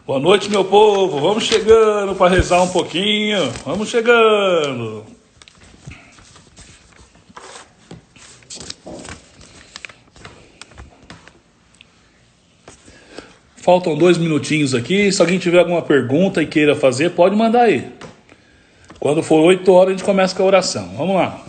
Boa noite, meu povo. Vamos chegando para rezar um pouquinho. Vamos chegando. Faltam 2 minutinhos aqui. Se alguém tiver alguma pergunta e queira fazer, pode mandar aí. Quando for 8 horas, a gente começa com a oração. Vamos lá.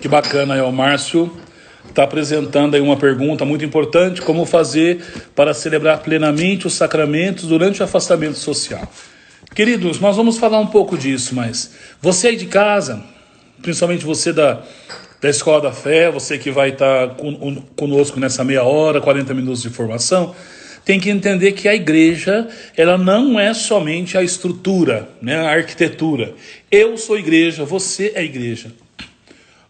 Que bacana aí, o Márcio está apresentando aí uma pergunta muito importante: como fazer para celebrar plenamente os sacramentos durante o afastamento social? Queridos, nós vamos falar um pouco disso, mas você aí de casa, principalmente você da Escola da Fé, você que vai estar conosco nessa meia hora, 40 minutos de formação, tem que entender que a igreja, ela não é somente a estrutura, né, a arquitetura. Eu sou igreja, você é igreja.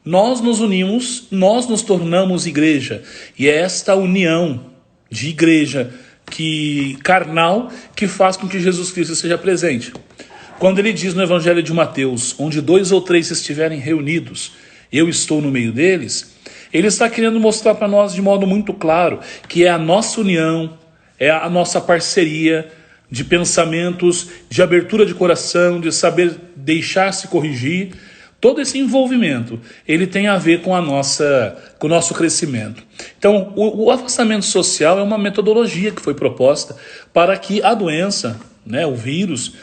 Nós nos unimos, nós nos tornamos igreja. E é esta união de igreja carnal que faz com que Jesus Cristo seja presente. Quando ele diz no Evangelho de Mateus, onde 2 ou 3 estiverem reunidos, eu estou no meio deles, ele está querendo mostrar para nós de modo muito claro que é a nossa união, é a nossa parceria de pensamentos, de abertura de coração, de saber deixar-se corrigir. Todo esse envolvimento, ele tem a ver com o nosso crescimento. Então, o afastamento social é uma metodologia que foi proposta para que a doença, né, o vírus,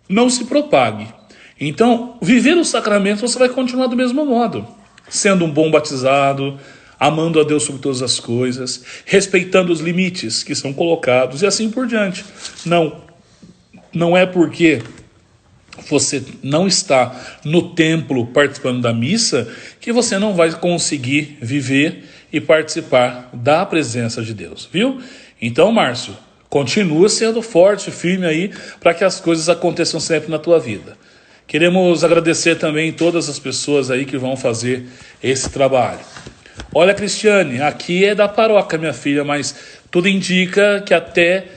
não se propague. Então, viver o sacramento, você vai continuar do mesmo modo, sendo um bom batizado, amando a Deus sobre todas as coisas, respeitando os limites que são colocados e assim por diante. Não é porque você não está no templo participando da missa que você não vai conseguir viver e participar da presença de Deus, viu? Então, Márcio, continua sendo forte, firme aí, para que as coisas aconteçam sempre na tua vida. Queremos agradecer também todas as pessoas aí que vão fazer esse trabalho. Olha, Cristiane, aqui é da paróquia, minha filha, mas tudo indica que até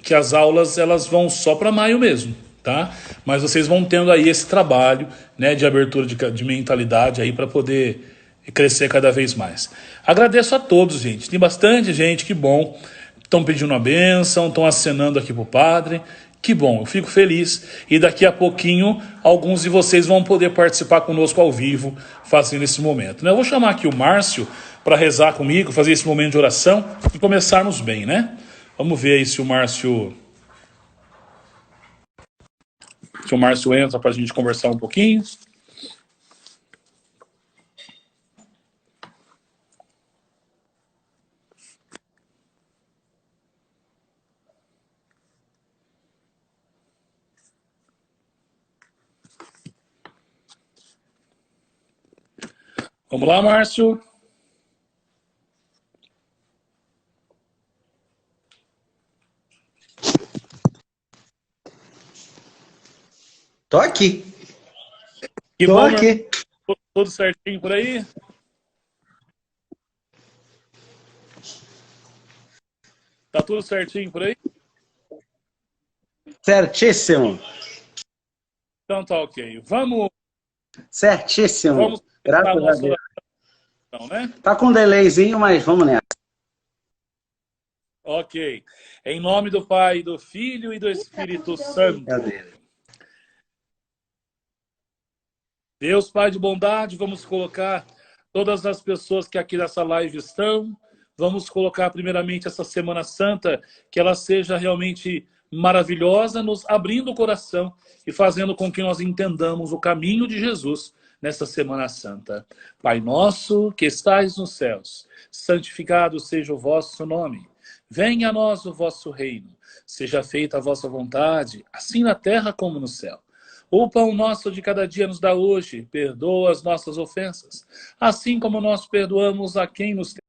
que as aulas elas vão só para maio mesmo, tá? Mas vocês vão tendo aí esse trabalho, né, de abertura de mentalidade aí para poder crescer cada vez mais. Agradeço a todos, gente. Tem bastante gente, que bom. Estão pedindo a bênção, estão acenando aqui pro padre. Que bom, eu fico feliz. E daqui a pouquinho, alguns de vocês vão poder participar conosco ao vivo, fazendo esse momento, né? Eu vou chamar aqui o Márcio para rezar comigo, fazer esse momento de oração e começarmos bem, né? Vamos ver aí se o Márcio entra para a gente conversar um pouquinho. Vamos lá, Márcio. Tô aqui. Que bom, aqui. Tudo certinho por aí? Tá tudo certinho por aí? Certíssimo. Então tá ok. Vamos. Certíssimo. Vamos. Graças a Deus. Oração, né? Tá com um delayzinho, mas vamos nessa. Ok. Em nome do Pai, do Filho e do Espírito Santo. Deus, Pai de bondade, vamos colocar todas as pessoas que aqui nessa live estão. Vamos colocar primeiramente essa Semana Santa, que ela seja realmente maravilhosa, nos abrindo o coração e fazendo com que nós entendamos o caminho de Jesus, nesta Semana Santa. Pai nosso que estais nos céus, santificado seja o vosso nome. Venha a nós o vosso reino. Seja feita a vossa vontade, assim na terra como no céu. O pão nosso de cada dia nos dá hoje. Perdoa as nossas ofensas, assim como nós perdoamos a quem nos tem.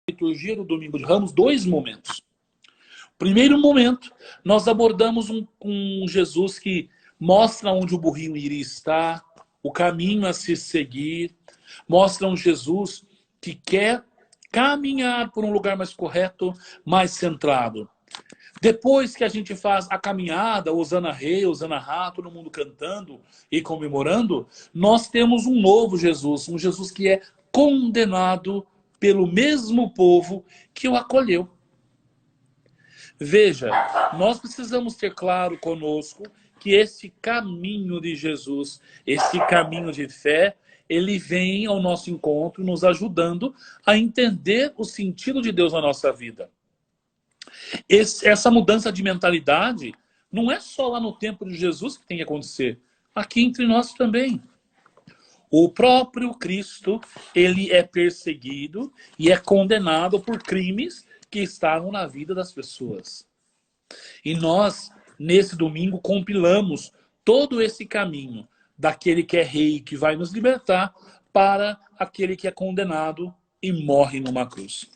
Liturgia do Domingo de Ramos, dois momentos. Primeiro momento, nós abordamos um Jesus que mostra onde o burrinho iria estar, o caminho a se seguir, mostra um Jesus que quer caminhar por um lugar mais correto, mais centrado. Depois que a gente faz a caminhada, Hosana Rei, Hosana Rá, todo mundo cantando e comemorando, nós temos um novo Jesus, um Jesus que é condenado pelo mesmo povo que o acolheu. Veja, nós precisamos ter claro conosco que esse caminho de Jesus, esse caminho de fé, ele vem ao nosso encontro nos ajudando a entender o sentido de Deus na nossa vida. Essa mudança de mentalidade não é só lá no tempo de Jesus que tem que acontecer, aqui entre nós também. O próprio Cristo, ele é perseguido e é condenado por crimes que estavam na vida das pessoas. E nós, nesse domingo, compilamos todo esse caminho daquele que é rei, que vai nos libertar, para aquele que é condenado e morre numa cruz.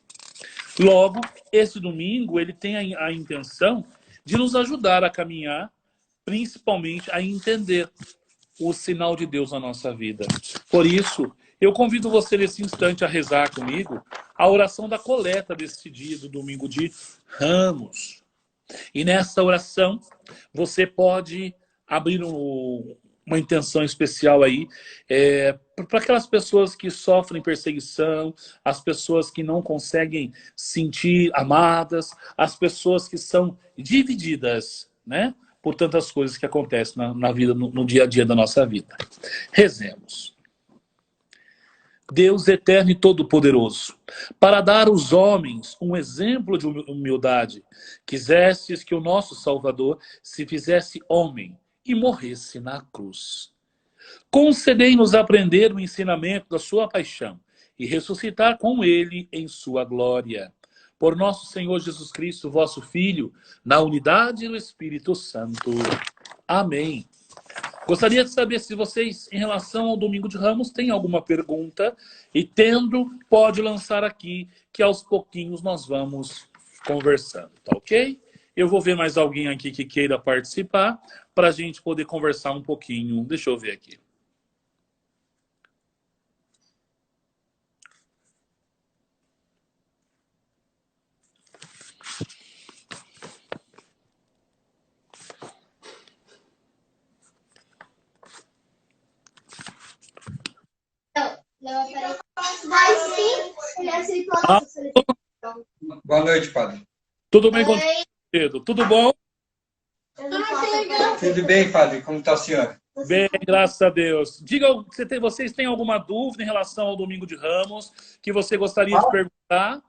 Logo, esse domingo, ele tem a intenção de nos ajudar a caminhar, principalmente a entender o sinal de Deus na nossa vida. Por isso, eu convido você nesse instante a rezar comigo a oração da coleta desse dia, do domingo de Ramos. E nessa oração, você pode abrir uma intenção especial aí para aquelas pessoas que sofrem perseguição, as pessoas que não conseguem sentir amadas, as pessoas que são divididas, né, por tantas coisas que acontecem na vida, no dia a dia da nossa vida. Rezemos. Deus eterno e todo-poderoso, para dar aos homens um exemplo de humildade, quisestes que o nosso Salvador se fizesse homem e morresse na cruz. Concedei-nos aprender o ensinamento da sua paixão e ressuscitar com ele em sua glória. Por nosso Senhor Jesus Cristo, vosso Filho, na unidade do Espírito Santo. Amém. Gostaria de saber se vocês, em relação ao Domingo de Ramos, têm alguma pergunta. E tendo, pode lançar aqui, que aos pouquinhos nós vamos conversando, tá ok? Eu vou ver mais alguém aqui que queira participar, para a gente poder conversar um pouquinho. Deixa eu ver aqui. Boa noite, padre. Tudo bem contigo? Tudo bom? Tudo bem, padre? Como está o senhor? Bem, graças a Deus. Diga, vocês têm alguma dúvida em relação ao Domingo de Ramos que você gostaria de perguntar?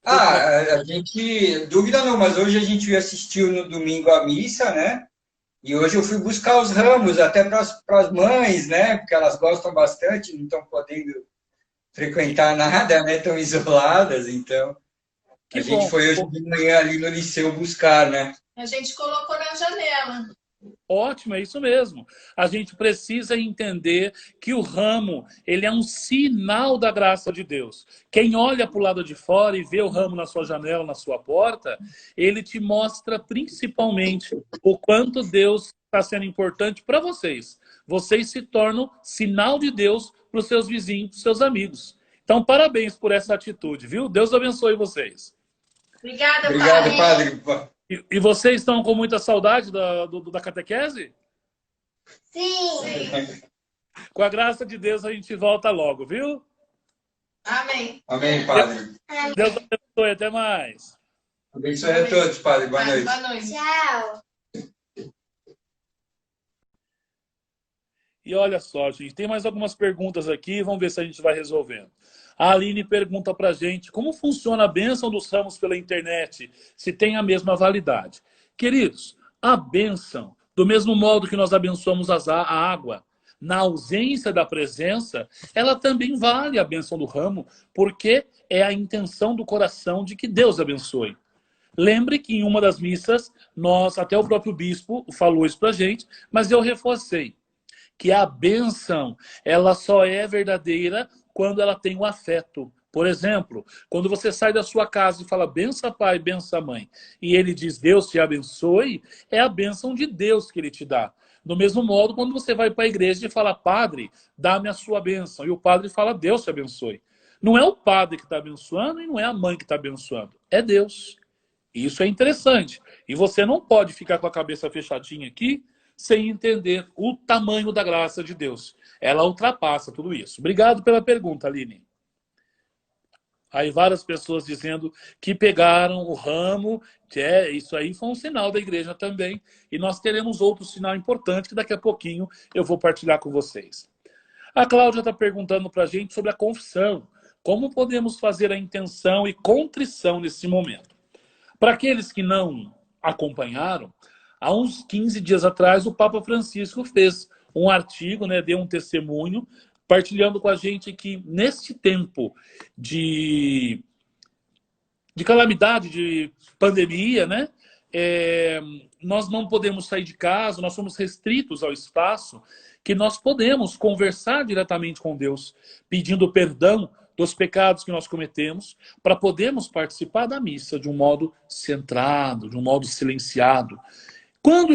A gente... Dúvida não, mas hoje a gente assistiu no domingo a missa, né? E hoje eu fui buscar os ramos, até para as mães, né? Porque elas gostam bastante, não estão podendo frequentar nada, né? Estão isoladas, então... Que a gente bom. foi hoje de manhã ali no liceu buscar, né? A gente colocou na janela. Ótimo, é isso mesmo. A gente precisa entender que o ramo, ele é um sinal da graça de Deus. Quem olha para o lado de fora e vê o ramo na sua janela, na sua porta, ele te mostra principalmente o quanto Deus está sendo importante para vocês. Vocês se tornam sinal de Deus para os seus vizinhos, para os seus amigos. Então, parabéns por essa atitude, viu? Deus abençoe vocês. Obrigada, Obrigado, padre. padre. E vocês estão com muita saudade da catequese? Sim. Com a graça de Deus, a gente volta logo, viu? Amém. Amém, padre. Deus abençoe, até mais. Abençoe a todos, padre. Boa noite. Boa noite. Tchau. E olha só, gente, tem mais algumas perguntas aqui, vamos ver se a gente vai resolvendo. A Aline pergunta pra gente como funciona a bênção dos ramos pela internet, se tem a mesma validade. Queridos, a bênção, do mesmo modo que nós abençoamos a água, na ausência da presença, ela também vale a bênção do ramo, porque é a intenção do coração de que Deus abençoe. Lembre que em uma das missas, até o próprio bispo falou isso pra gente, mas eu reforcei que a bênção, ela só é verdadeira quando ela tem o afeto. Por exemplo, quando você sai da sua casa e fala bença pai, bença mãe, e ele diz Deus te abençoe, é a bênção de Deus que ele te dá. Do mesmo modo, quando você vai para a igreja e fala padre, dá-me a sua bênção, e o padre fala Deus te abençoe. Não é o padre que está abençoando e não é a mãe que está abençoando, é Deus. Isso é interessante. E você não pode ficar com a cabeça fechadinha aqui sem entender o tamanho da graça de Deus. Ela ultrapassa tudo isso. Obrigado pela pergunta, Aline. Aí várias pessoas dizendo que pegaram o ramo, isso aí foi um sinal da igreja também. E nós teremos outro sinal importante que daqui a pouquinho eu vou partilhar com vocês. A Cláudia está perguntando para a gente sobre a confissão. Como podemos fazer a intenção e contrição nesse momento? Para aqueles que não acompanharam, há uns 15 dias atrás, o Papa Francisco fez um artigo, né, deu um testemunho, partilhando com a gente que, neste tempo de calamidade, de pandemia, né, nós não podemos sair de casa, nós somos restritos ao espaço, que nós podemos conversar diretamente com Deus, pedindo perdão dos pecados que nós cometemos, para podermos participar da missa de um modo centrado, de um modo silenciado. Quando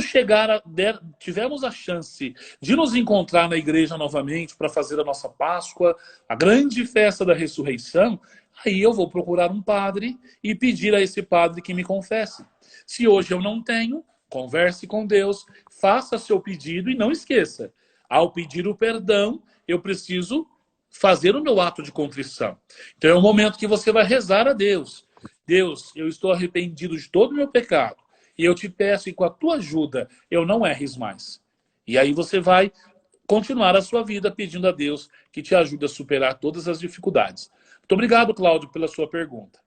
tivermos a chance de nos encontrar na igreja novamente para fazer a nossa Páscoa, a grande festa da ressurreição, aí eu vou procurar um padre e pedir a esse padre que me confesse. Se hoje eu não tenho, Converse com Deus, faça seu pedido e não esqueça, ao pedir o perdão, eu preciso fazer o meu ato de contrição. Então é o momento que você vai rezar a Deus. Deus, eu estou arrependido de todo o meu pecado e eu te peço que com a tua ajuda eu não erres mais. E aí você vai continuar a sua vida pedindo a Deus que te ajude a superar todas as dificuldades. Muito obrigado, Cláudio, pela sua pergunta.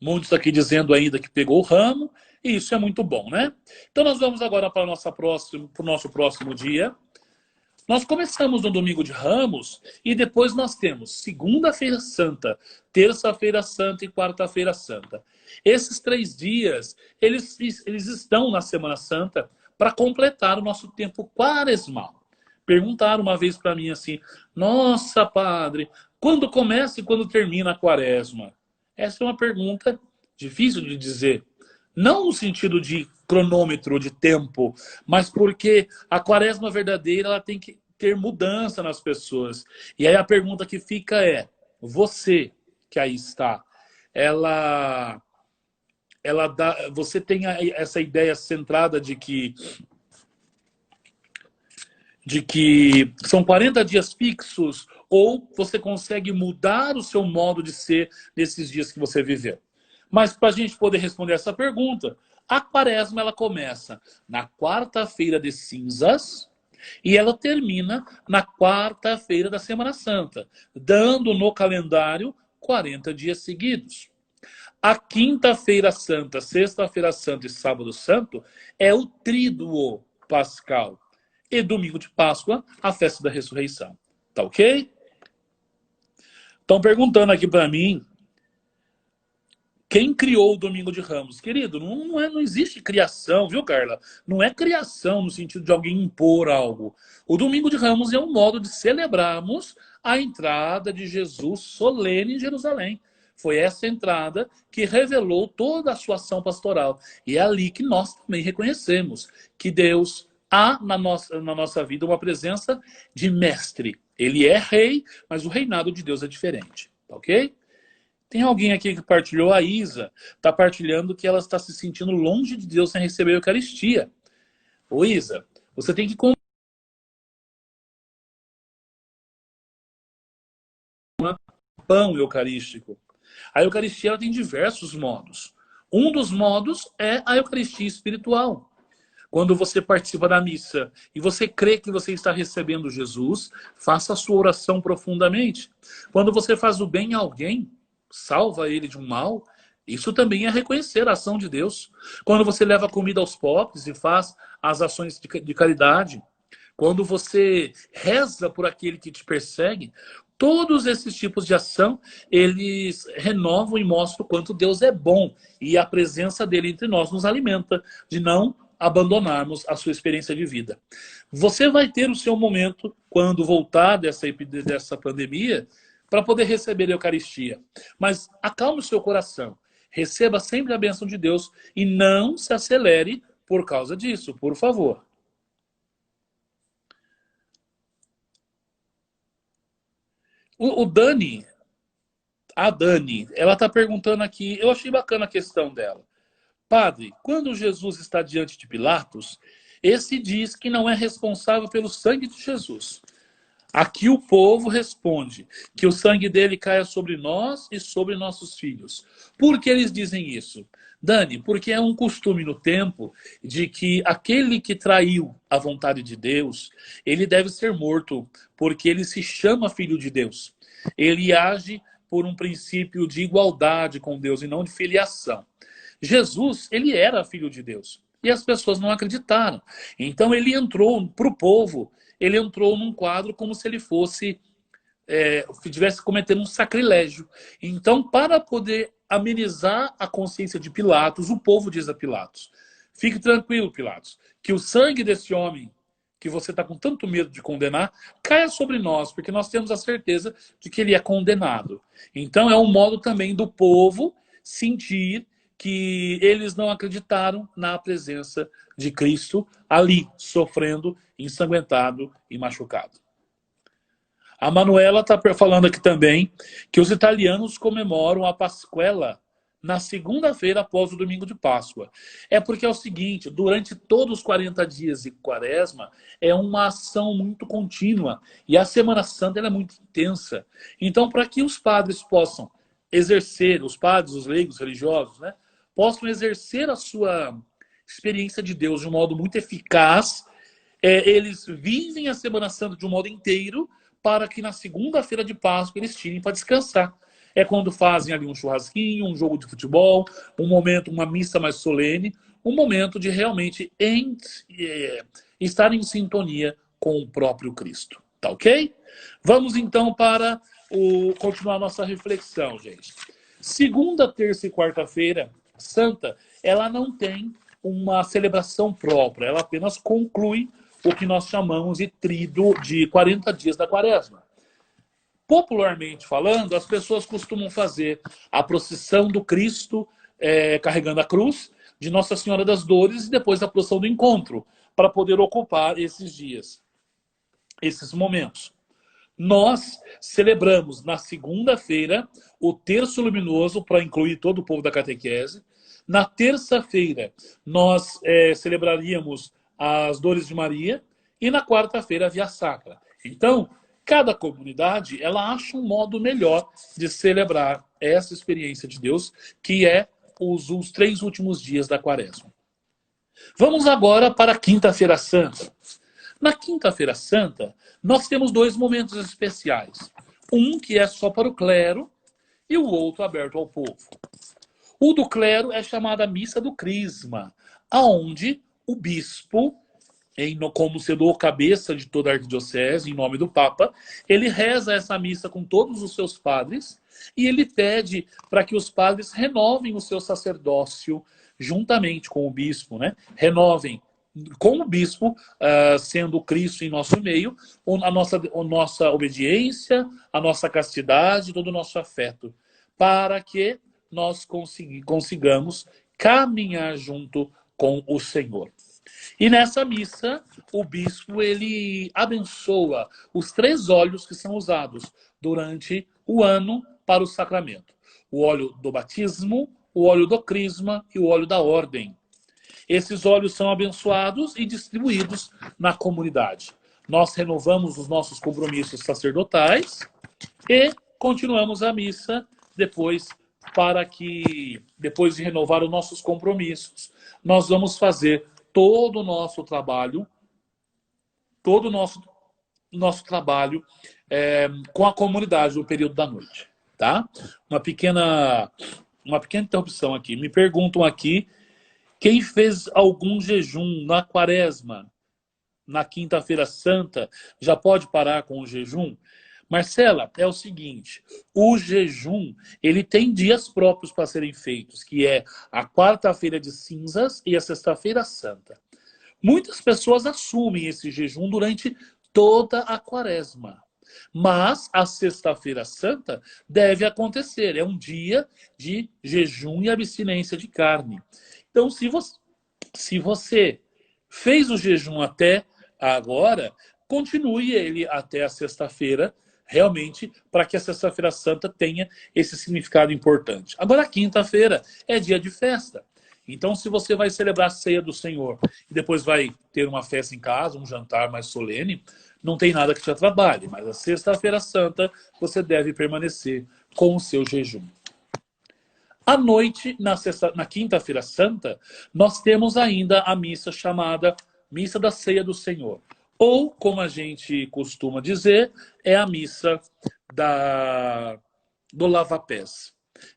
Muitos aqui dizendo ainda que pegou o ramo, e isso é muito bom, né? Então nós vamos agora para o nosso próximo dia. Nós começamos no domingo de Ramos e depois nós temos segunda-feira santa, terça-feira santa e quarta-feira santa. Esses 3 dias, eles estão na Semana Santa para completar o nosso tempo quaresmal. Perguntaram uma vez para mim assim, nossa, padre, quando começa e quando termina a quaresma? Essa é uma pergunta difícil de dizer. Não no sentido de cronômetro, de tempo, mas porque a quaresma verdadeira ela tem que ter mudança nas pessoas. E aí a pergunta que fica é, você que aí está, você tem essa ideia centrada de que são 40 dias fixos ou você consegue mudar o seu modo de ser nesses dias que você viveu? Mas para a gente poder responder essa pergunta, a quaresma ela começa na quarta-feira de cinzas e ela termina na quarta-feira da Semana Santa, dando no calendário 40 dias seguidos. A quinta-feira santa, sexta-feira santa e sábado santo é o tríduo pascal. E domingo de Páscoa, a festa da ressurreição. Tá ok? Estão perguntando aqui para mim quem criou o Domingo de Ramos. Querido, não existe criação, viu, Carla? Não é criação no sentido de alguém impor algo. O Domingo de Ramos é um modo de celebrarmos a entrada de Jesus solene em Jerusalém. Foi essa entrada que revelou toda a sua ação pastoral. E é ali que nós também reconhecemos que Deus há na nossa vida uma presença de mestre. Ele é rei, mas o reinado de Deus é diferente. Tá ok? Tem alguém aqui que partilhou, a Isa, está partilhando que ela está se sentindo longe de Deus sem receber a Eucaristia. Ô Isa, você tem que comer pão eucarístico. A Eucaristia ela tem diversos modos. Um dos modos é a Eucaristia espiritual. Quando você participa da missa e você crê que você está recebendo Jesus, faça a sua oração profundamente. Quando você faz o bem a alguém, salva ele de um mal, isso também é reconhecer a ação de Deus. Quando você leva comida aos pobres e faz as ações de caridade, quando você reza por aquele que te persegue, todos esses tipos de ação, eles renovam e mostram o quanto Deus é bom. E a presença dele entre nós nos alimenta de não abandonarmos a sua experiência de vida. Você vai ter o seu momento, quando voltar dessa pandemia, para poder receber a Eucaristia. Mas acalme o seu coração. Receba sempre a bênção de Deus e não se acelere por causa disso, por favor. A Dani, ela está perguntando aqui, eu achei bacana a questão dela. Padre, quando Jesus está diante de Pilatos, esse diz que não é responsável pelo sangue de Jesus. Aqui o povo responde que o sangue dele caia sobre nós e sobre nossos filhos. Por que eles dizem isso? Dani, porque é um costume no tempo de que aquele que traiu a vontade de Deus, ele deve ser morto, porque ele se chama filho de Deus. Ele age por um princípio de igualdade com Deus e não de filiação. Jesus, ele era filho de Deus. E as pessoas não acreditaram. Então ele entrou para o povo, ele entrou num quadro como se ele fosse, estivesse cometendo um sacrilégio. Então, para poder amenizar a consciência de Pilatos, o povo diz a Pilatos, fique tranquilo, Pilatos, que o sangue desse homem que você está com tanto medo de condenar, caia sobre nós, porque nós temos a certeza de que ele é condenado. Então é um modo também do povo sentir que eles não acreditaram na presença de Cristo ali, sofrendo, ensanguentado e machucado. A Manuela está falando aqui também que os italianos comemoram a Pasquela na segunda-feira após o domingo de Páscoa. É porque é o seguinte, durante todos os 40 dias de quaresma, é uma ação muito contínua. E a Semana Santa ela é muito intensa. Então, para que os padres possam exercer, os padres, os leigos religiosos, né, possam exercer a sua experiência de Deus de um modo muito eficaz, eles vivem a Semana Santa de um modo inteiro, para que na segunda-feira de Páscoa eles tirem para descansar. É quando fazem ali um churrasquinho, um jogo de futebol, um momento, uma missa mais solene, um momento de realmente estar em sintonia com o próprio Cristo. Tá ok? Vamos então para continuar nossa reflexão, gente. Segunda, terça e quarta-feira santa, ela não tem uma celebração própria, ela apenas conclui o que nós chamamos de tríduo de 40 dias da quaresma. Popularmente falando, as pessoas costumam fazer a procissão do Cristo carregando a cruz, de Nossa Senhora das Dores, e depois a procissão do encontro, para poder ocupar esses dias, esses momentos. Nós celebramos na segunda-feira o terço luminoso, para incluir todo o povo da catequese. Na terça-feira, nós celebraríamos as Dores de Maria, e na quarta-feira a Via Sacra. Então, cada comunidade, ela acha um modo melhor de celebrar essa experiência de Deus, que é os 3 últimos dias da quaresma. Vamos agora para a Quinta-feira Santa. Na Quinta-feira Santa, nós temos 2 momentos especiais. Um que é só para o clero e o outro aberto ao povo. O do clero é chamada Missa do Crisma, aonde o bispo, como sendo o cabeça de toda a arquidiocese, em nome do Papa, ele reza essa missa com todos os seus padres e ele pede para que os padres renovem o seu sacerdócio juntamente com o bispo, né? Renovem com o bispo, sendo Cristo em nosso meio, a nossa obediência, a nossa castidade, todo o nosso afeto, para que nós consigamos caminhar junto com o Senhor. E nessa missa, o bispo ele abençoa os 3 óleos que são usados durante o ano para o sacramento. O óleo do batismo, o óleo do crisma e o óleo da ordem. Esses óleos são abençoados e distribuídos na comunidade. Nós renovamos os nossos compromissos sacerdotais e continuamos a missa depois, depois de renovar os nossos compromissos, nós vamos fazer todo o nosso trabalho, com a comunidade no período da noite, tá? Uma pequena interrupção aqui. Me perguntam aqui, quem fez algum jejum na quaresma, na Quinta-feira Santa, já pode parar com o jejum? Marcela, é o seguinte, o jejum, ele tem dias próprios para serem feitos, que é a quarta-feira de cinzas e a sexta-feira santa. Muitas pessoas assumem esse jejum durante toda a quaresma, mas a sexta-feira santa deve acontecer, é um dia de jejum e abstinência de carne. Então, se você fez o jejum até agora, continue ele até a sexta-feira, realmente, para que a Sexta-feira Santa tenha esse significado importante. Agora, a quinta-feira é dia de festa. Então, se você vai celebrar a ceia do Senhor e depois vai ter uma festa em casa, um jantar mais solene, não tem nada que te atrapalhe. Mas a Sexta-feira Santa, você deve permanecer com o seu jejum. À noite, na Quinta-feira Santa, nós temos ainda a missa chamada Missa da Ceia do Senhor. Ou, como a gente costuma dizer, é a missa do lava-pés.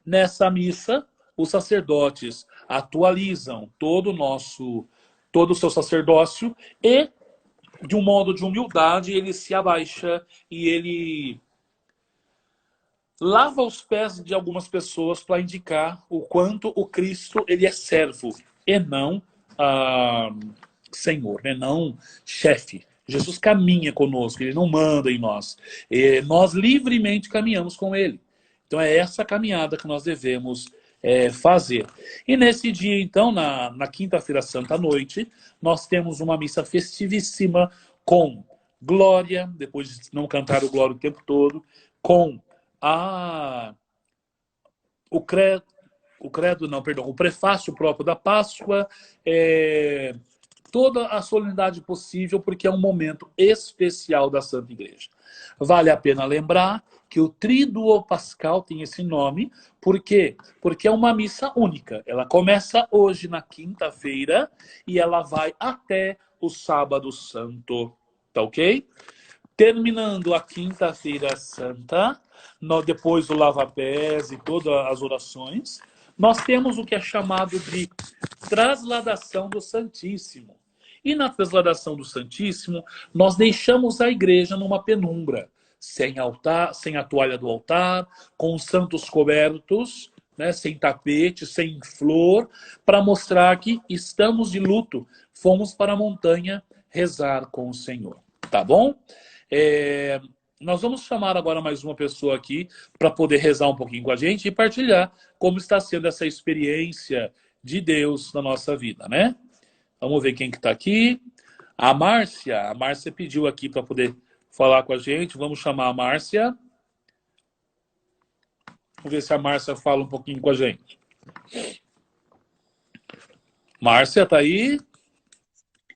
Nessa missa, os sacerdotes atualizam todo o seu sacerdócio e, de um modo de humildade, ele se abaixa e ele lava os pés de algumas pessoas para indicar o quanto o Cristo ele é servo e não Senhor, né? Não chefe. Jesus caminha conosco, ele não manda em nós. E nós livremente caminhamos com ele. Então é essa caminhada que nós devemos fazer. E nesse dia, então, na Quinta-feira Santa à noite, nós temos uma missa festivíssima com glória, depois de não cantar o glória o tempo todo, com o credo, o credo não, perdão, o prefácio próprio da Páscoa, toda a solenidade possível, porque é um momento especial da Santa Igreja. Vale a pena lembrar que o Tríduo Pascal tem esse nome, por quê? Porque é uma missa única. Ela começa hoje na quinta-feira e ela vai até o sábado santo, tá ok? Terminando a quinta-feira santa, depois do lava-pés e todas as orações, nós temos o que é chamado de trasladação do Santíssimo. E na trasladação do Santíssimo, nós deixamos a igreja numa penumbra, sem altar, sem a toalha do altar, com os santos cobertos, né, sem tapete, sem flor, para mostrar que estamos de luto. Fomos para a montanha rezar com o Senhor. Tá bom? Nós vamos chamar agora mais uma pessoa aqui para poder rezar um pouquinho com a gente e partilhar como está sendo essa experiência de Deus na nossa vida, né? Vamos ver quem que está aqui. A Márcia. A Márcia pediu aqui para poder falar com a gente. Vamos chamar a Márcia. Vamos ver se a Márcia fala um pouquinho com a gente. Márcia, tá aí?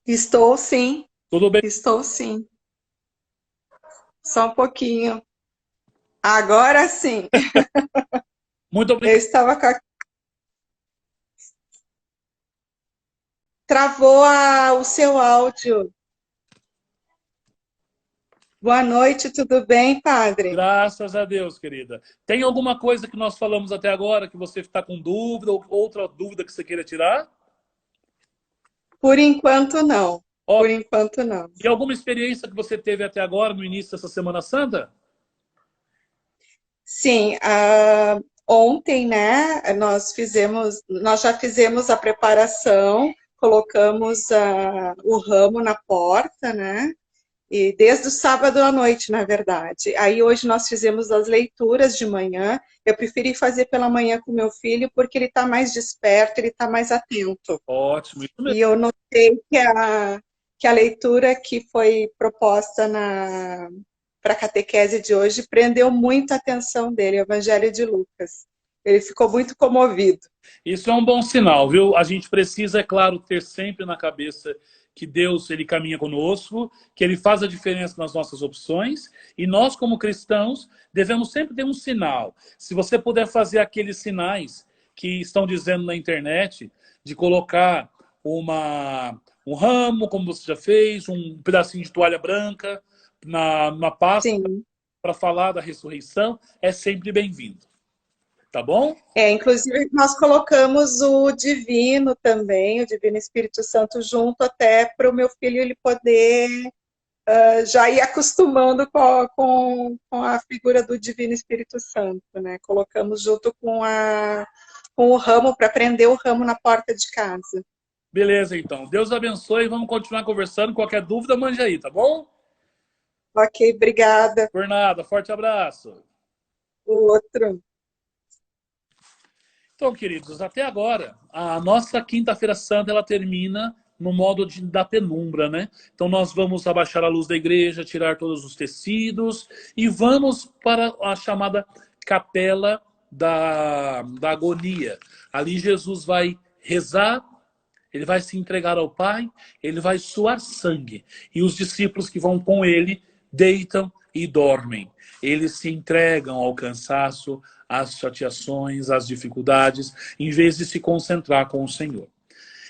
Estou sim. Tudo bem? Estou sim. Só um pouquinho. Agora sim. Muito Eu obrigado. estava com a... Travou o seu áudio. Boa noite, tudo bem, padre? Graças a Deus, querida. Tem alguma coisa que nós falamos até agora que você está com dúvida ou outra dúvida que você queira tirar? Por enquanto, não. Ó, Por enquanto, não. e alguma experiência que você teve até agora, no início dessa Semana Santa? Sim, ontem, né, nós já fizemos a preparação, colocamos o ramo na porta, né? E desde o sábado à noite, na verdade. Aí hoje nós fizemos as leituras de manhã. Eu preferi fazer pela manhã com meu filho porque ele está mais desperto, ele está mais atento. Ótimo, isso mesmo. E eu notei que a leitura que foi proposta para a catequese de hoje prendeu muito a atenção dele, o Evangelho de Lucas. Ele ficou muito comovido. Isso é um bom sinal, viu? A gente precisa, é claro, ter sempre na cabeça que Deus, ele caminha conosco, que ele faz a diferença nas nossas opções, e nós, como cristãos, devemos sempre ter um sinal. Se você puder fazer aqueles sinais que estão dizendo na internet, de colocar um ramo, como você já fez, um pedacinho de toalha branca na pasta para falar da ressurreição, é sempre bem-vindo. Tá bom? Inclusive, nós colocamos o Divino também, o Divino Espírito Santo junto, até para o meu filho ele poder já ir acostumando com a figura do Divino Espírito Santo, né? Colocamos junto com o ramo, para prender o ramo na porta de casa. Beleza, então. Deus abençoe e vamos continuar conversando. Qualquer dúvida, mande aí, tá bom? Ok, obrigada. Por nada. Forte abraço. O outro. Então, queridos, até agora, a nossa Quinta-feira Santa, ela termina no modo da penumbra, né? Então, nós vamos abaixar a luz da igreja, tirar todos os tecidos e vamos para a chamada Capela da Agonia. Ali Jesus vai rezar, ele vai se entregar ao Pai, ele vai suar sangue. E os discípulos que vão com ele deitam e dormem. Eles se entregam ao cansaço, às chateações, às dificuldades, em vez de se concentrar com o Senhor.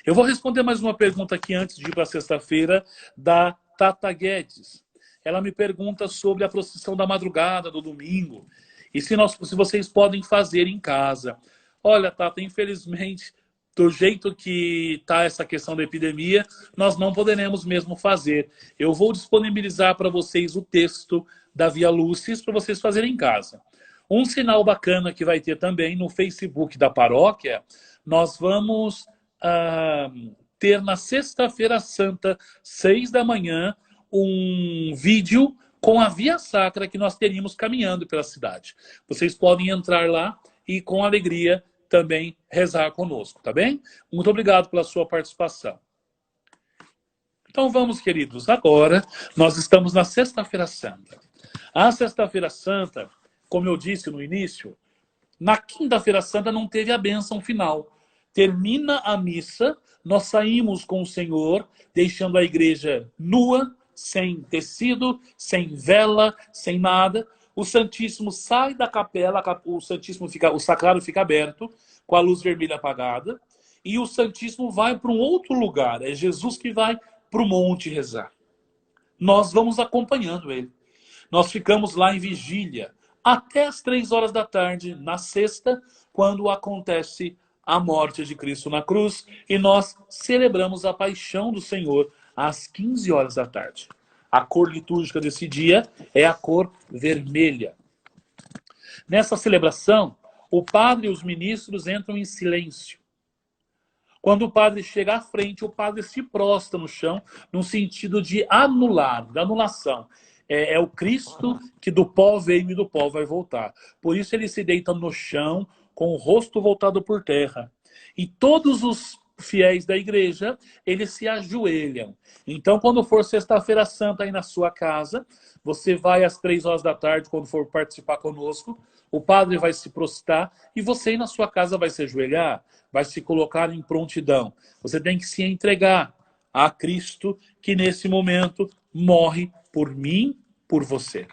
Eu vou responder mais uma pergunta aqui antes de ir para sexta-feira, da Tata Guedes. Ela me pergunta sobre a procissão da madrugada, do domingo, e se vocês podem fazer em casa. Olha, Tata, infelizmente, do jeito que está essa questão da epidemia, nós não poderemos mesmo fazer. Eu vou disponibilizar para vocês o texto da Via Lucis para vocês fazerem em casa. Um sinal bacana que vai ter também no Facebook da paróquia, nós vamos ter na sexta-feira santa, 6 da manhã, um vídeo com a Via Sacra que nós teríamos caminhando pela cidade. Vocês podem entrar lá e com alegria também rezar conosco, tá bem? Muito obrigado pela sua participação. Então vamos, queridos, agora nós estamos na Sexta-feira Santa. A Sexta-feira Santa, como eu disse no início, Na quinta-feira santa não teve a bênção final. Termina a missa, nós saímos com o Senhor, deixando a igreja nua, sem tecido, sem vela, sem nada. O Santíssimo sai da capela, o sacrário fica aberto, com a luz vermelha apagada, e o Santíssimo vai para um outro lugar. É Jesus que vai para o monte rezar. Nós vamos acompanhando ele. Nós ficamos lá em vigília até as 3 horas da tarde, na sexta, quando acontece a morte de Cristo na cruz, e nós celebramos a paixão do Senhor às 15 horas da tarde. A cor litúrgica desse dia é a cor vermelha. Nessa celebração, o padre e os ministros entram em silêncio. Quando o padre chega à frente, o padre se prostra no chão, no sentido de anular, de anulação. É o Cristo que do pó veio e do pó vai voltar. Por isso ele se deita no chão, com o rosto voltado por terra. E todos os fiéis da igreja, eles se ajoelham. Então, quando for sexta-feira santa aí na sua casa, você vai às 3 horas da tarde, quando for participar conosco, o padre vai se prostrar e você aí na sua casa vai se ajoelhar, vai se colocar em prontidão. Você tem que se entregar a Cristo, que nesse momento morre por mim, por você.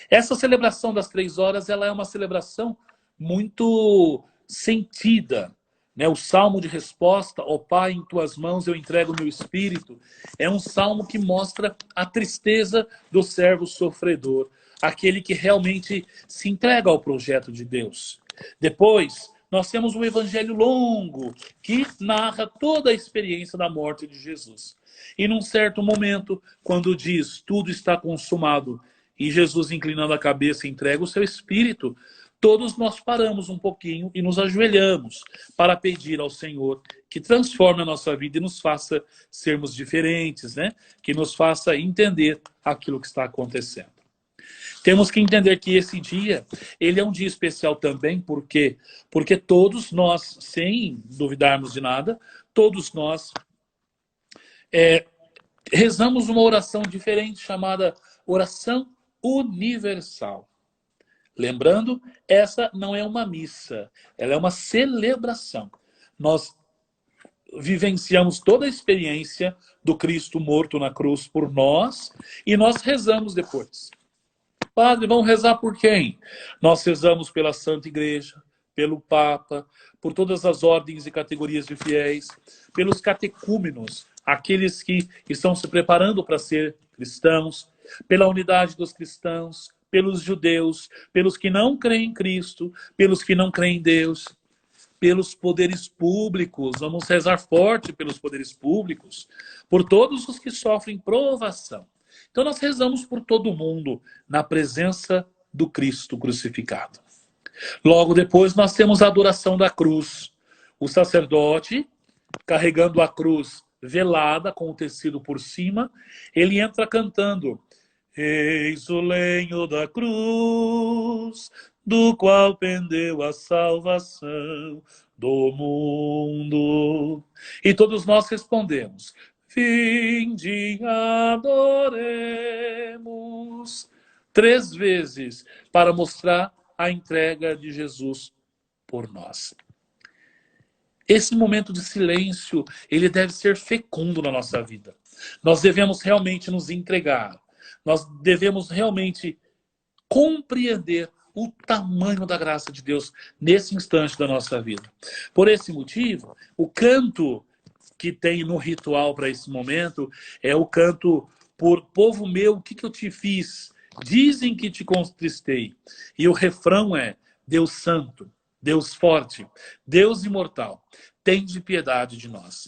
Essa celebração das 3 horas, ela é uma celebração muito sentida, né? O salmo de resposta, ó Pai, em tuas mãos eu entrego o meu espírito, é um salmo que mostra a tristeza do servo sofredor, aquele que realmente se entrega ao projeto de Deus. Depois, nós temos um evangelho longo que narra toda a experiência da morte de Jesus. E num certo momento, quando diz, tudo está consumado, e Jesus, inclinando a cabeça, entrega o seu espírito, todos nós paramos um pouquinho e nos ajoelhamos para pedir ao Senhor que transforme a nossa vida e nos faça sermos diferentes, né? Que nos faça entender aquilo que está acontecendo. Temos que entender que esse dia, ele é um dia especial também, porque todos nós, sem duvidarmos de nada, todos nós rezamos uma oração diferente chamada oração universal. Lembrando, essa não é uma missa, ela é uma celebração. Nós vivenciamos toda a experiência do Cristo morto na cruz por nós e nós rezamos depois. Padre, vamos rezar por quem? Nós rezamos pela Santa Igreja, pelo Papa, por todas as ordens e categorias de fiéis, pelos catecúmenos, aqueles que estão se preparando para ser cristãos, pela unidade dos cristãos, pelos judeus, pelos que não creem em Cristo, pelos que não creem em Deus, pelos poderes públicos. Vamos rezar forte pelos poderes públicos, por todos os que sofrem provação. Então nós rezamos por todo mundo na presença do Cristo crucificado. Logo depois nós temos a adoração da cruz. O sacerdote, carregando a cruz velada com o tecido por cima, ele entra cantando: eis o lenho da cruz, do qual pendeu a salvação do mundo. E todos nós respondemos: vinde, adoremos. 3 vezes, para mostrar a entrega de Jesus por nós. Esse momento de silêncio, ele deve ser fecundo na nossa vida. Nós devemos realmente nos entregar. Nós devemos realmente compreender o tamanho da graça de Deus nesse instante da nossa vida. Por esse motivo, o canto que tem no ritual para esse momento é o canto por povo meu, o que eu te fiz? Dizem que te contristei. E o refrão é: Deus santo, Deus forte, Deus imortal, tende piedade de nós.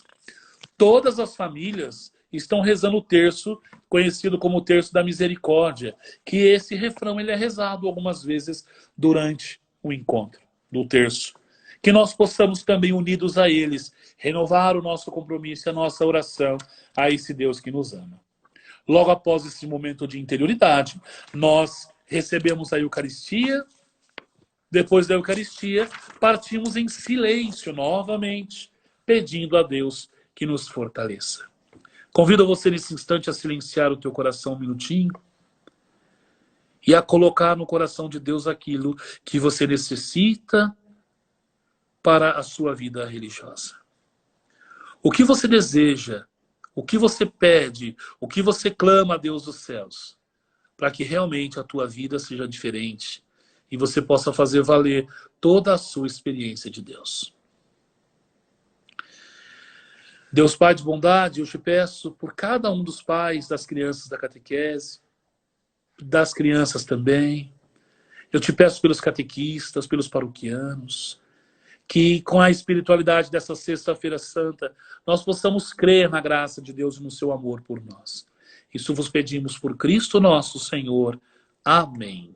Todas as famílias estão rezando o terço, conhecido como o terço da misericórdia, que esse refrão ele é rezado algumas vezes durante o encontro do terço. Que nós possamos também, unidos a eles, renovar o nosso compromisso e a nossa oração a esse Deus que nos ama. Logo após esse momento de interioridade, nós recebemos a Eucaristia. Depois da Eucaristia, partimos em silêncio novamente, pedindo a Deus que nos fortaleça. Convido você nesse instante a silenciar o teu coração um minutinho e a colocar no coração de Deus aquilo que você necessita para a sua vida religiosa. O que você deseja, o que você pede, o que você clama a Deus dos céus, para que realmente a tua vida seja diferente e você possa fazer valer toda a sua experiência de Deus. Deus Pai de bondade, eu te peço por cada um dos pais das crianças da catequese, das crianças também. Eu te peço pelos catequistas, pelos paroquianos, que com a espiritualidade dessa Sexta-feira Santa, nós possamos crer na graça de Deus e no seu amor por nós. Isso vos pedimos por Cristo nosso Senhor. Amém.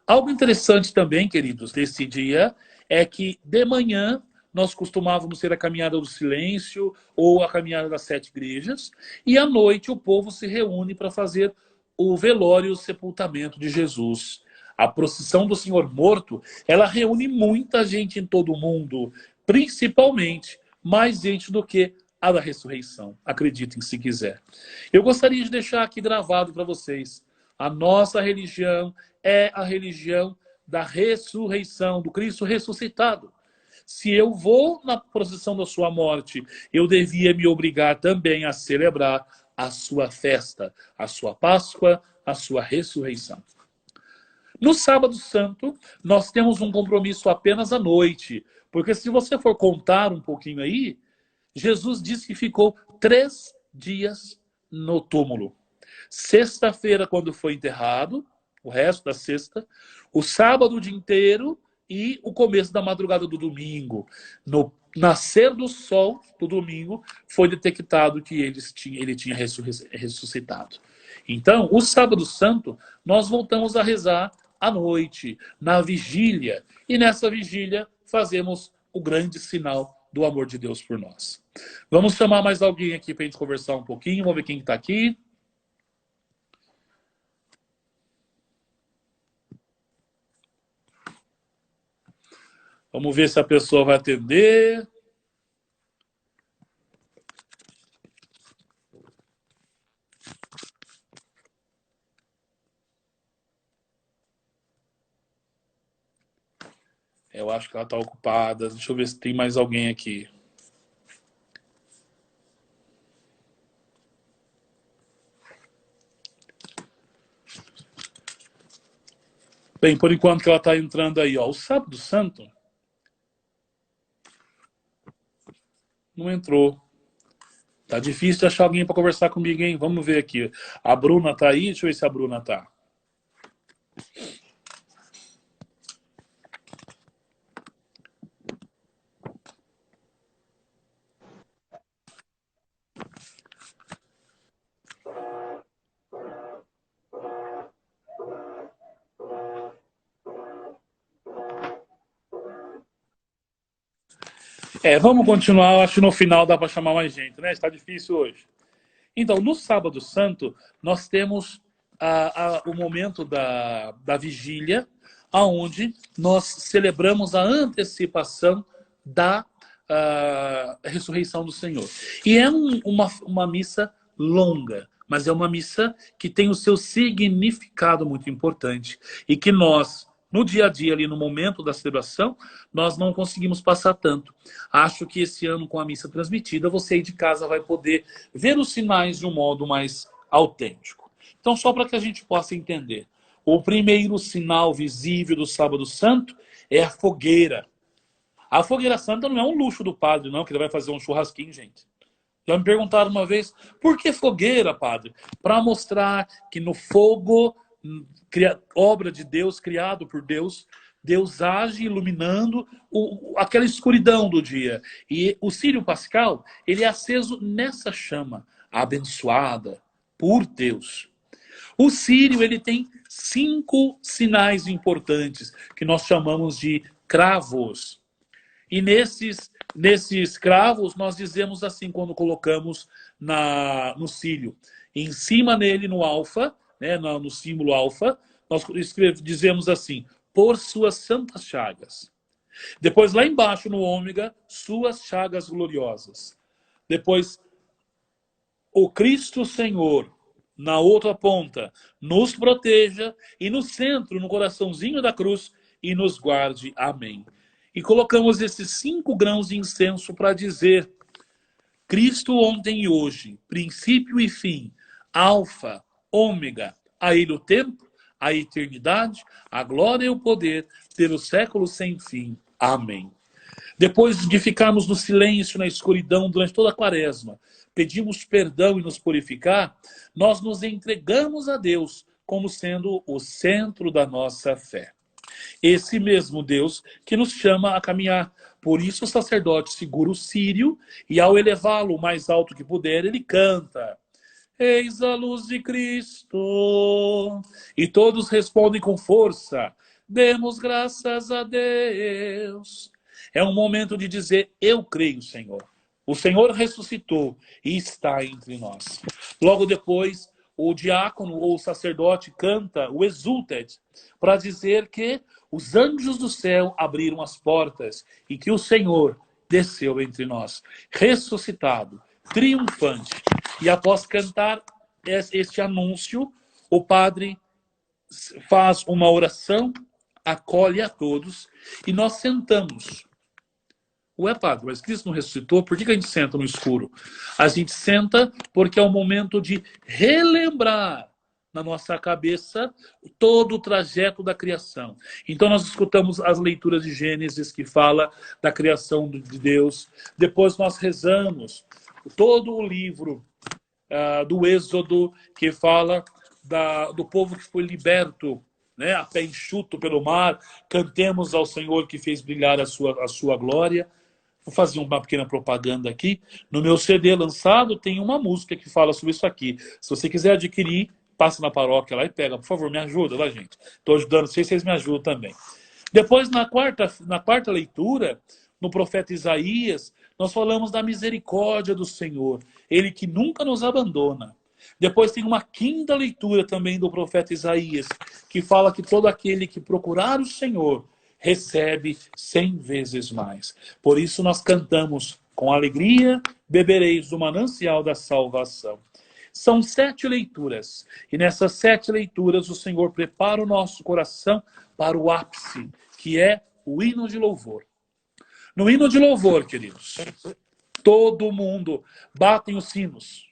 Algo interessante também, queridos, desse dia, é que de manhã nós costumávamos ter a caminhada do silêncio ou a caminhada das 7 igrejas, e à noite o povo se reúne para fazer o velório e o sepultamento de Jesus. A procissão do Senhor morto, ela reúne muita gente em todo o mundo, principalmente mais gente do que a da ressurreição. Acreditem se quiser. Eu gostaria de deixar aqui gravado para vocês. A nossa religião é a religião da ressurreição, do Cristo ressuscitado. Se eu vou na procissão da sua morte, eu devia me obrigar também a celebrar a sua festa, a sua Páscoa, a sua ressurreição. No Sábado Santo, nós temos um compromisso apenas à noite, porque se você for contar um pouquinho aí, Jesus disse que ficou 3 dias no túmulo. Sexta-feira, quando foi enterrado, o resto da sexta, o sábado o dia inteiro e o começo da madrugada do domingo. No nascer do sol do domingo, foi detectado que ele tinha ressuscitado. Então, o Sábado Santo, nós voltamos a rezar à noite, na vigília. E nessa vigília, fazemos o grande sinal do amor de Deus por nós. Vamos chamar mais alguém aqui para a gente conversar um pouquinho. Vamos ver quem está aqui. Vamos ver se a pessoa vai atender. Eu acho que ela está ocupada. Deixa eu ver se tem mais alguém aqui. Bem, por enquanto que ela está entrando aí, ó. O Sábado Santo não entrou. Tá difícil de achar alguém para conversar comigo, hein? Vamos ver aqui. A Bruna tá aí? Deixa eu ver se a Bruna tá. Vamos continuar. Eu acho que no final dá para chamar mais gente, né? Está difícil hoje. Então, no Sábado Santo, nós temos o momento da vigília, onde nós celebramos a antecipação da ressurreição do Senhor. E é uma missa longa, mas é uma missa que tem o seu significado muito importante e que nós, no dia a dia, ali no momento da celebração, nós não conseguimos passar tanto. Acho que esse ano, com a missa transmitida, você aí de casa vai poder ver os sinais de um modo mais autêntico. Então, só para que a gente possa entender. O primeiro sinal visível do Sábado Santo é a fogueira. A fogueira santa não é um luxo do padre, não, que ele vai fazer um churrasquinho, gente. Já me perguntaram uma vez, por que fogueira, padre? Para mostrar que no fogo, obra de Deus, criado por Deus, Deus age iluminando aquela escuridão do dia. E o círio pascal, ele é aceso nessa chama, abençoada por Deus. O círio, ele tem 5 sinais importantes, que nós chamamos de cravos. E nesses cravos, nós dizemos assim, quando colocamos no círio. Em cima nele, no alfa, né, no símbolo alfa, nós dizemos assim, por suas santas chagas. Depois, lá embaixo, no ômega, suas chagas gloriosas. Depois, o Cristo Senhor, na outra ponta, nos proteja e no centro, no coraçãozinho da cruz, e nos guarde. Amém. E colocamos esses 5 grãos de incenso para dizer: Cristo ontem e hoje, princípio e fim, alfa, ômega, a ele o tempo, a eternidade, a glória e o poder, pelos séculos sem fim. Amém. Depois de ficarmos no silêncio, na escuridão, durante toda a quaresma, pedimos perdão e nos purificar, nós nos entregamos a Deus como sendo o centro da nossa fé. Esse mesmo Deus que nos chama a caminhar. Por isso o sacerdote segura o círio e, ao elevá-lo o mais alto que puder, ele canta: Eis a luz de Cristo. E todos respondem com força: demos graças a Deus. É um momento de dizer: eu creio, Senhor. O Senhor ressuscitou e está entre nós. Logo depois, o diácono ou o sacerdote canta o Exultet, para dizer que os anjos do céu abriram as portas e que o Senhor desceu entre nós, ressuscitado, triunfante. E após cantar este anúncio, o padre faz uma oração, acolhe a todos e nós sentamos. Ué, padre, mas Cristo não ressuscitou, por que a gente senta no escuro? A gente senta porque é o momento de relembrar na nossa cabeça todo o trajeto da criação. Então nós escutamos as leituras de Gênesis, que fala da criação de Deus. Depois nós rezamos todo o livro do Êxodo, que fala do povo que foi liberto, né, a pé enxuto pelo mar. Cantemos ao Senhor que fez brilhar a sua glória. Vou fazer uma pequena propaganda aqui. No meu CD lançado tem uma música que fala sobre isso aqui. Se você quiser adquirir, passa na paróquia lá e pega. Por favor, me ajuda lá, gente. Estou ajudando vocês, vocês me ajudam também. Depois, na quarta leitura, no profeta Isaías, nós falamos da misericórdia do Senhor. Ele que nunca nos abandona. Depois tem uma quinta leitura também do profeta Isaías, que fala que todo aquele que procurar o Senhor recebe 100 vezes mais. Por isso nós cantamos: com alegria bebereis do manancial da salvação. São 7 leituras. E nessas 7 leituras o Senhor prepara o nosso coração para o ápice, que é o hino de louvor. No hino de louvor, queridos, todo mundo batem os sinos.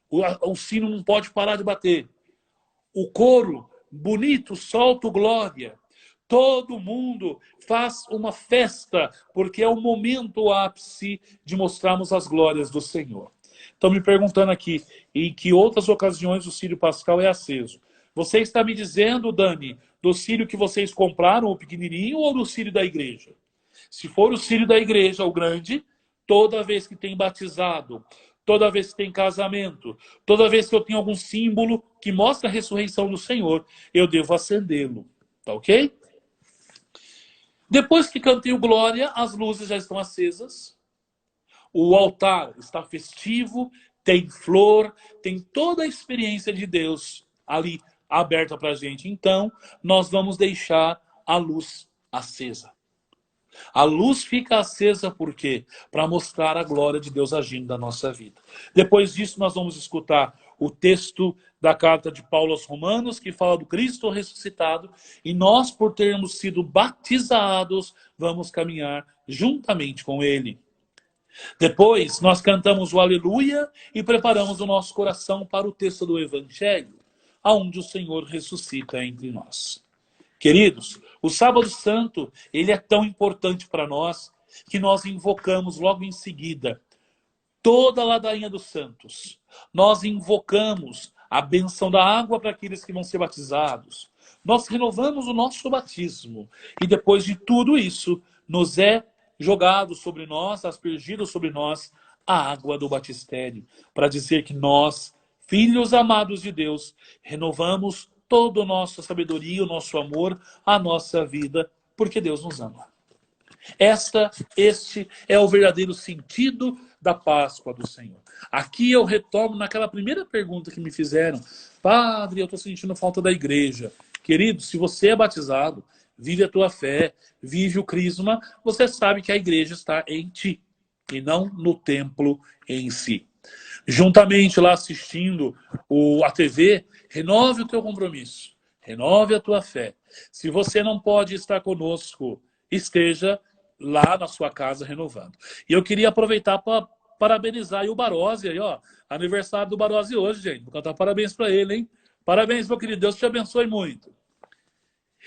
O sino não pode parar de bater. O coro bonito solta o glória. Todo mundo faz uma festa, porque é o momento ápice de mostrarmos as glórias do Senhor. Estão me perguntando aqui, em que outras ocasiões o círio pascal é aceso? Você está me dizendo, Dani, do círio que vocês compraram, o pequenininho, ou do círio da igreja? Se for o círio da igreja, o grande, toda vez que tem batizado, toda vez que tem casamento, toda vez que eu tenho algum símbolo que mostra a ressurreição do Senhor, eu devo acendê-lo. Tá ok? Depois que cantei o Glória, as luzes já estão acesas. O altar está festivo, tem flor, tem toda a experiência de Deus ali aberta para a gente. Então, nós vamos deixar a luz acesa. A luz fica acesa por quê? Para mostrar a glória de Deus agindo na nossa vida. Depois disso, nós vamos escutar o texto da carta de Paulo aos Romanos, que fala do Cristo ressuscitado, e nós, por termos sido batizados, vamos caminhar juntamente com Ele. Depois, nós cantamos o Aleluia e preparamos o nosso coração para o texto do Evangelho, aonde o Senhor ressuscita entre nós. Queridos, o Sábado Santo, ele é tão importante para nós que nós invocamos logo em seguida toda a ladainha dos santos. Nós invocamos a bênção da água para aqueles que vão ser batizados. Nós renovamos o nosso batismo. E depois de tudo isso, nos é jogado sobre nós, aspergido sobre nós, a água do batistério, para dizer que nós, filhos amados de Deus, renovamos toda a nossa sabedoria, o nosso amor, a nossa vida, porque Deus nos ama. Este é o verdadeiro sentido da Páscoa do Senhor. Aqui eu retorno naquela primeira pergunta que me fizeram. Padre, eu estou sentindo falta da igreja. Querido, se você é batizado, vive a tua fé, vive o crisma, você sabe que a igreja está em ti e não no templo em si. juntamente lá assistindo a TV, renove o teu compromisso, renove a tua fé. Se você não pode estar conosco, esteja lá na sua casa renovando. E eu queria aproveitar para parabenizar aí o Barozzi, aí, ó, aniversário do Barozzi hoje, gente. Vou cantar parabéns para ele, hein? Parabéns, meu querido, Deus te abençoe muito.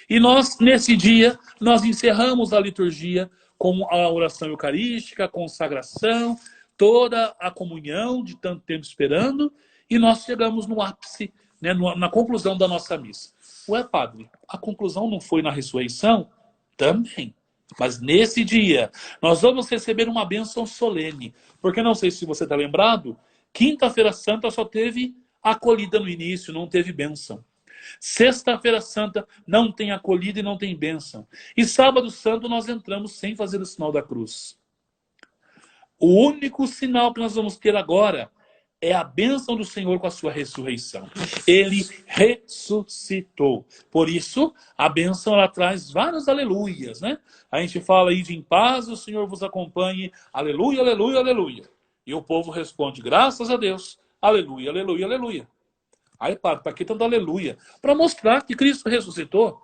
E nós, nesse dia, nós encerramos a liturgia com a oração eucarística, a consagração, toda a comunhão de tanto tempo esperando, e nós chegamos no ápice, né, na conclusão da nossa missa. Ué, padre, a conclusão não foi na ressurreição? Também. Mas nesse dia, nós vamos receber uma bênção solene. Porque não sei se você está lembrado, Quinta-feira Santa só teve acolhida no início, não teve bênção. Sexta-feira Santa não tem acolhida e não tem bênção. E Sábado Santo nós entramos sem fazer o sinal da cruz. O único sinal que nós vamos ter agora é a bênção do Senhor com a sua ressurreição. Ele ressuscitou. Por isso, a bênção ela traz vários aleluias, né? A gente fala aí de em paz, o Senhor vos acompanhe. Aleluia, aleluia, aleluia. E o povo responde, graças a Deus. Aleluia, aleluia, aleluia. Aí, padre, para que tanto aleluia? Para mostrar que Cristo ressuscitou.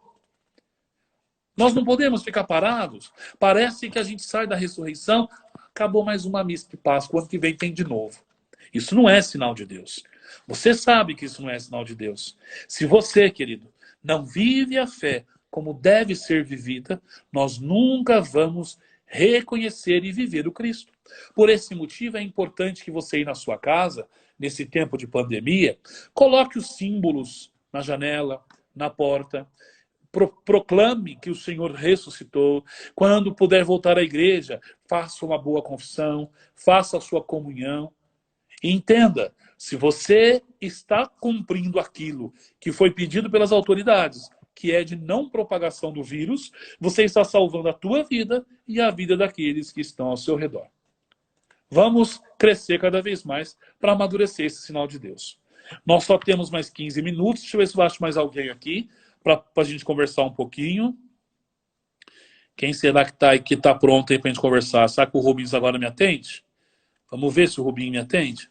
Nós não podemos ficar parados. Parece que a gente sai da ressurreição, acabou mais uma missa de Páscoa, ano que vem tem de novo. Isso não é sinal de Deus. Você sabe que isso não é sinal de Deus. Se você, querido, não vive a fé como deve ser vivida, nós nunca vamos reconhecer e viver o Cristo. Por esse motivo, é importante que você, aí na sua casa, nesse tempo de pandemia, coloque os símbolos na janela, na porta, proclame que o Senhor ressuscitou. Quando puder voltar à igreja, faça uma boa confissão, faça a sua comunhão. E entenda, se você está cumprindo aquilo que foi pedido pelas autoridades, que é de não propagação do vírus, você está salvando a tua vida e a vida daqueles que estão ao seu redor. Vamos crescer cada vez mais para amadurecer esse sinal de Deus. Nós só temos mais 15 minutos. Deixa eu ver se eu acho mais alguém aqui para a gente conversar um pouquinho. Quem será que está aí, que está pronto aí para a gente conversar? Será que o Rubens agora me atende? Vamos ver se o Rubinho me atende.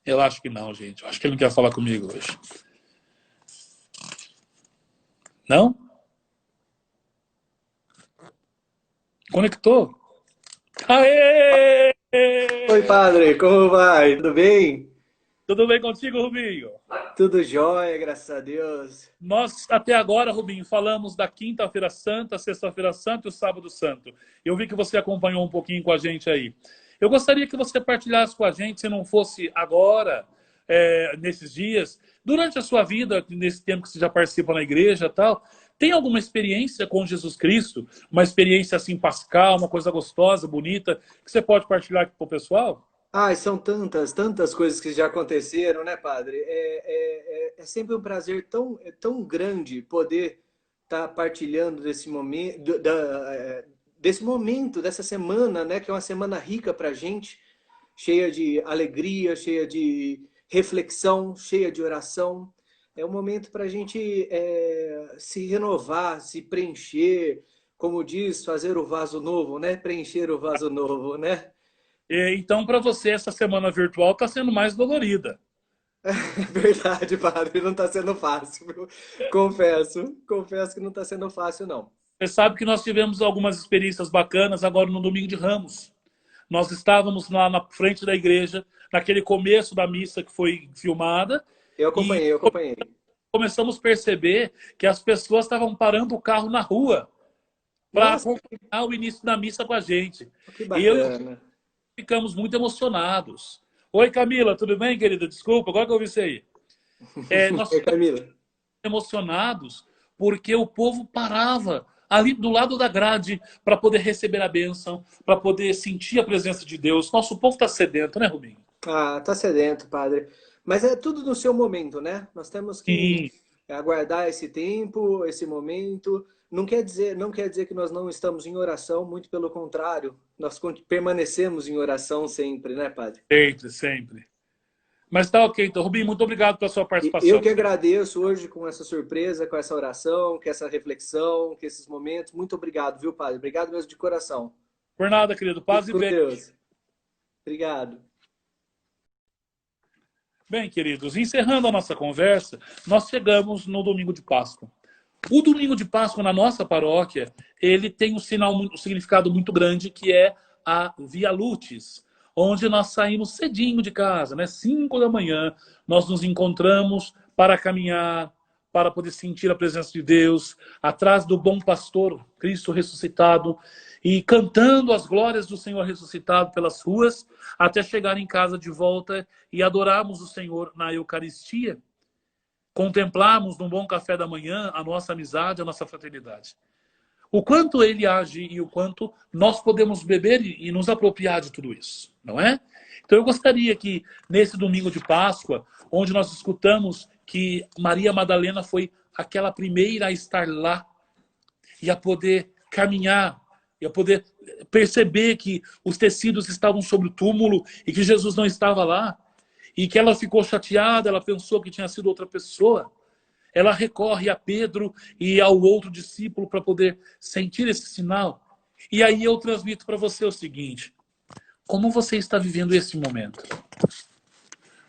Eu acho que não, gente. Eu acho que ele não quer falar comigo hoje. Não? Conectou? Aê! Oi, padre, como vai? Tudo bem? Tudo bem contigo, Rubinho? Tudo jóia, graças a Deus. Nós, até agora, Rubinho, falamos da Quinta-feira Santa, Sexta-feira Santa e o Sábado Santo. Eu vi que você acompanhou um pouquinho com a gente aí. Eu gostaria que você partilhasse com a gente, se não fosse agora, nesses dias, durante a sua vida, nesse tempo que você já participa na igreja e tal, tem alguma experiência com Jesus Cristo? Uma experiência assim pascal, uma coisa gostosa, bonita, que você pode partilhar aqui com o pessoal? Ai, são tantas coisas que já aconteceram, né, padre? É sempre um prazer tão grande poder estar partilhando desse momento, desse momento, dessa semana, né, que é uma semana rica para a gente, cheia de alegria, cheia de reflexão, cheia de oração. É um momento para a gente se renovar, se preencher, como diz, fazer o vaso novo, né? Preencher o vaso novo, né? Então, para você, essa semana virtual está sendo mais dolorida. Verdade, padre, não está sendo fácil, viu? Confesso que não está sendo fácil, não. Você sabe que nós tivemos algumas experiências bacanas agora no Domingo de Ramos. Nós estávamos lá na frente da igreja, naquele começo da missa que foi filmada. Eu acompanhei. Começamos a perceber que as pessoas estavam parando o carro na rua para acompanhar o início da missa com a gente. Que bacana. Ficamos muito emocionados. Oi, Camila, tudo bem, querida? Desculpa, agora que eu vi isso aí. Nós Oi, Camila. ficamos emocionados porque o povo parava ali do lado da grade para poder receber a bênção, para poder sentir a presença de Deus. Nosso povo está sedento, né, Rubinho? Ah, tá sedento, padre. Mas é tudo no seu momento, né? Nós temos que aguardar esse tempo, esse momento. Não quer dizer que nós não estamos em oração, muito pelo contrário. Nós permanecemos em oração sempre, né, padre? Sempre. Mas tá ok, então. Rubinho, muito obrigado pela sua participação. Eu que agradeço hoje com essa surpresa, com essa oração, com essa reflexão, com esses momentos. Muito obrigado, viu, padre? Obrigado mesmo de coração. Por nada, querido. Paz e Com bem. Deus. Obrigado. Bem, queridos, encerrando a nossa conversa, nós chegamos no domingo de Páscoa. O domingo de Páscoa na nossa paróquia, ele tem um significado muito grande, que é a Via Lutis, onde nós saímos cedinho de casa, né? 5 da manhã, nós nos encontramos para caminhar, para poder sentir a presença de Deus, atrás do bom pastor, Cristo ressuscitado, e cantando as glórias do Senhor ressuscitado pelas ruas, até chegar em casa de volta e adorarmos o Senhor na Eucaristia. Contemplarmos num bom café da manhã a nossa amizade, a nossa fraternidade. O quanto ele age e o quanto nós podemos beber e nos apropriar de tudo isso, não é? Então eu gostaria que nesse domingo de Páscoa, onde nós escutamos que Maria Madalena foi aquela primeira a estar lá e a poder caminhar, e a poder perceber que os tecidos estavam sobre o túmulo e que Jesus não estava lá, e que ela ficou chateada, ela pensou que tinha sido outra pessoa. Ela recorre a Pedro e ao outro discípulo para poder sentir esse sinal. E aí eu transmito para você o seguinte: como você está vivendo esse momento?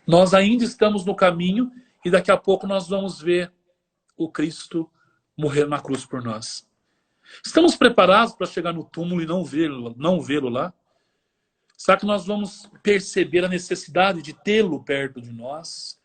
Nós ainda estamos no caminho e daqui a pouco nós vamos ver o Cristo morrer na cruz por nós. Estamos preparados para chegar no túmulo e não vê-lo lá? Será que nós vamos perceber a necessidade de tê-lo perto de nós?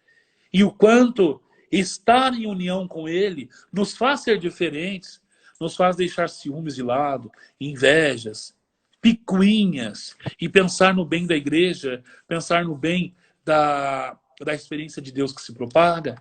E o quanto estar em união com ele nos faz ser diferentes, nos faz deixar ciúmes de lado, invejas, picuinhas, e pensar no bem da igreja, pensar no bem da experiência de Deus que se propaga?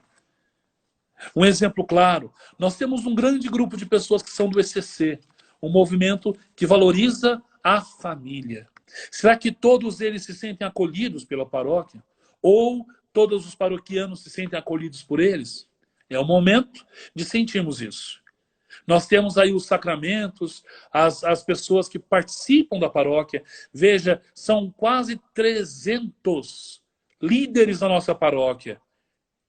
Um exemplo claro, nós temos um grande grupo de pessoas que são do ECC, um movimento que valoriza a família. Será que todos eles se sentem acolhidos pela paróquia? Ou todos os paroquianos se sentem acolhidos por eles? É o momento de sentirmos isso. Nós temos aí os sacramentos, as pessoas que participam da paróquia. Veja, são quase 300 líderes da nossa paróquia.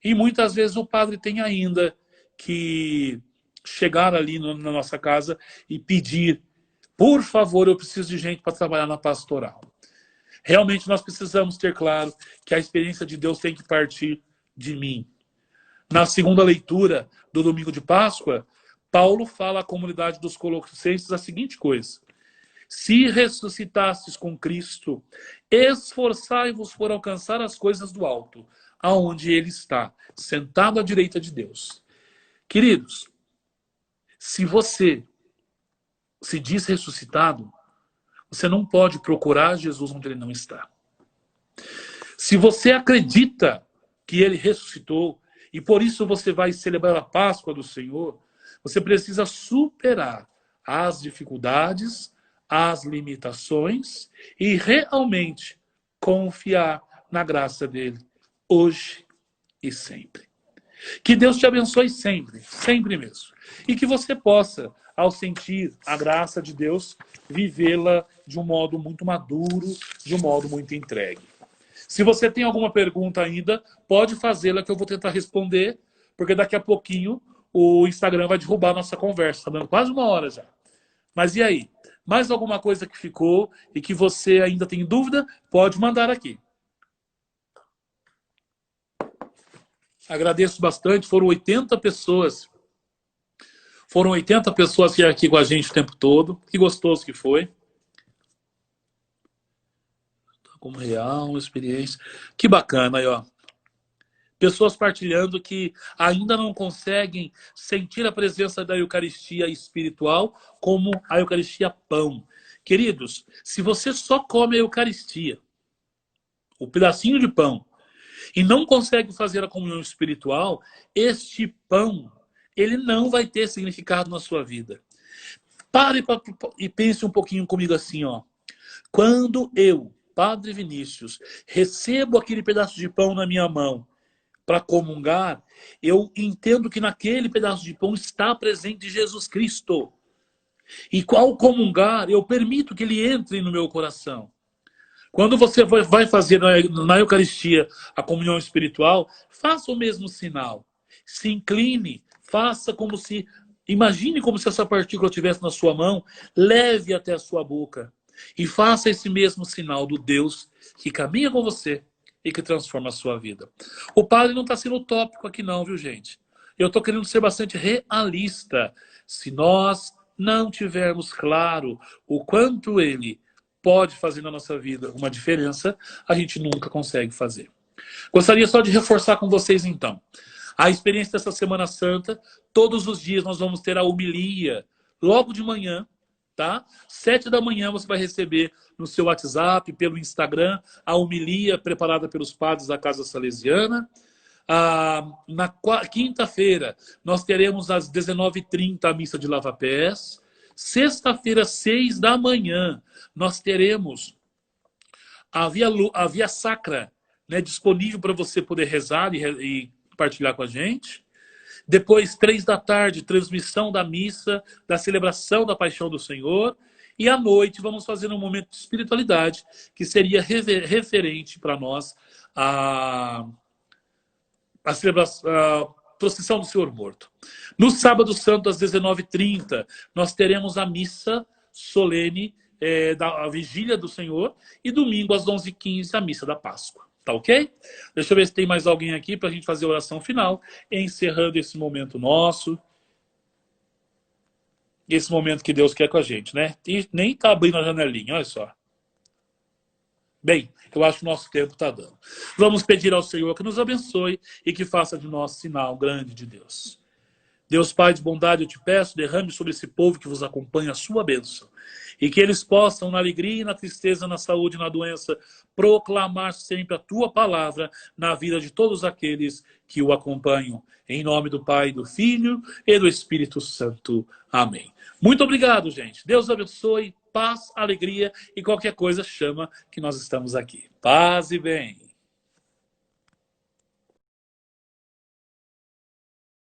E muitas vezes o padre tem ainda que chegar ali na nossa casa e pedir: por favor, eu preciso de gente para trabalhar na pastoral. Realmente nós precisamos ter claro que a experiência de Deus tem que partir de mim. Na segunda leitura do domingo de Páscoa, Paulo fala à comunidade dos Colossenses a seguinte coisa: se ressuscitastes com Cristo, esforçai-vos por alcançar as coisas do alto, aonde ele está, sentado à direita de Deus. Queridos, se você se diz ressuscitado, você não pode procurar Jesus onde ele não está. Se você acredita que ele ressuscitou e por isso você vai celebrar a Páscoa do Senhor, você precisa superar as dificuldades, as limitações e realmente confiar na graça dele, hoje e sempre. Que Deus te abençoe sempre, sempre mesmo. E que você possa, ao sentir a graça de Deus, vivê-la de um modo muito maduro, de um modo muito entregue. Se você tem alguma pergunta ainda, pode fazê-la que eu vou tentar responder, porque daqui a pouquinho o Instagram vai derrubar a nossa conversa. Está dando quase 1 hora já. Mas e aí? Mais alguma coisa que ficou e que você ainda tem dúvida? Pode mandar aqui. Agradeço bastante. Foram 80 pessoas. Foram 80 pessoas que aqui com a gente o tempo todo. Que gostoso que foi. Como real, experiência. Que bacana aí, ó. Pessoas partilhando que ainda não conseguem sentir a presença da Eucaristia espiritual como a Eucaristia pão. Queridos, se você só come a Eucaristia, o pedacinho de pão, e não consegue fazer a comunhão espiritual, este pão, ele não vai ter significado na sua vida. Pare e pense um pouquinho comigo assim, ó. Quando eu, Padre Vinícius, recebo aquele pedaço de pão na minha mão para comungar, eu entendo que naquele pedaço de pão está presente Jesus Cristo. E ao comungar, eu permito que ele entre no meu coração. Quando você vai fazer na Eucaristia a comunhão espiritual, faça o mesmo sinal. Se incline, faça como se... Imagine como se essa partícula estivesse na sua mão, leve até a sua boca. E faça esse mesmo sinal do Deus que caminha com você e que transforma a sua vida. O padre não está sendo utópico aqui não, viu, gente? Eu estou querendo ser bastante realista. Se nós não tivermos claro o quanto ele pode fazer na nossa vida uma diferença, a gente nunca consegue fazer. Gostaria só de reforçar com vocês, então, a experiência dessa Semana Santa. Todos os dias nós vamos ter a homilia, logo de manhã, tá? 7 da manhã você vai receber no seu WhatsApp, pelo Instagram, a homilia preparada pelos padres da Casa Salesiana. Na quinta-feira, nós teremos às 19h30 a missa de lava-pés. Sexta-feira, 6 da manhã, nós teremos a Via Sacra, né, disponível para você poder rezar e partilhar com a gente. Depois, 3 da tarde, transmissão da missa, da celebração da Paixão do Senhor. E à noite vamos fazer um momento de espiritualidade que seria referente para nós a procissão do Senhor Morto. No sábado santo, às 19h30, nós teremos a missa solene da Vigília do Senhor, e domingo, às 11h15, a missa da Páscoa. Tá ok? Deixa eu ver se tem mais alguém aqui para a gente fazer a oração final, encerrando esse momento nosso. Esse momento que Deus quer com a gente, né? E nem tá abrindo a janelinha, olha só. Bem, eu acho que o nosso tempo está dando. Vamos pedir ao Senhor que nos abençoe e que faça de nós sinal grande de Deus. Deus Pai de bondade, eu te peço, derrame sobre esse povo que vos acompanha a sua bênção. E que eles possam, na alegria e na tristeza, na saúde e na doença, proclamar sempre a tua palavra na vida de todos aqueles que o acompanham. Em nome do Pai, do Filho e do Espírito Santo. Amém. Muito obrigado, gente. Deus abençoe, paz, alegria e qualquer coisa chama que nós estamos aqui. Paz e bem.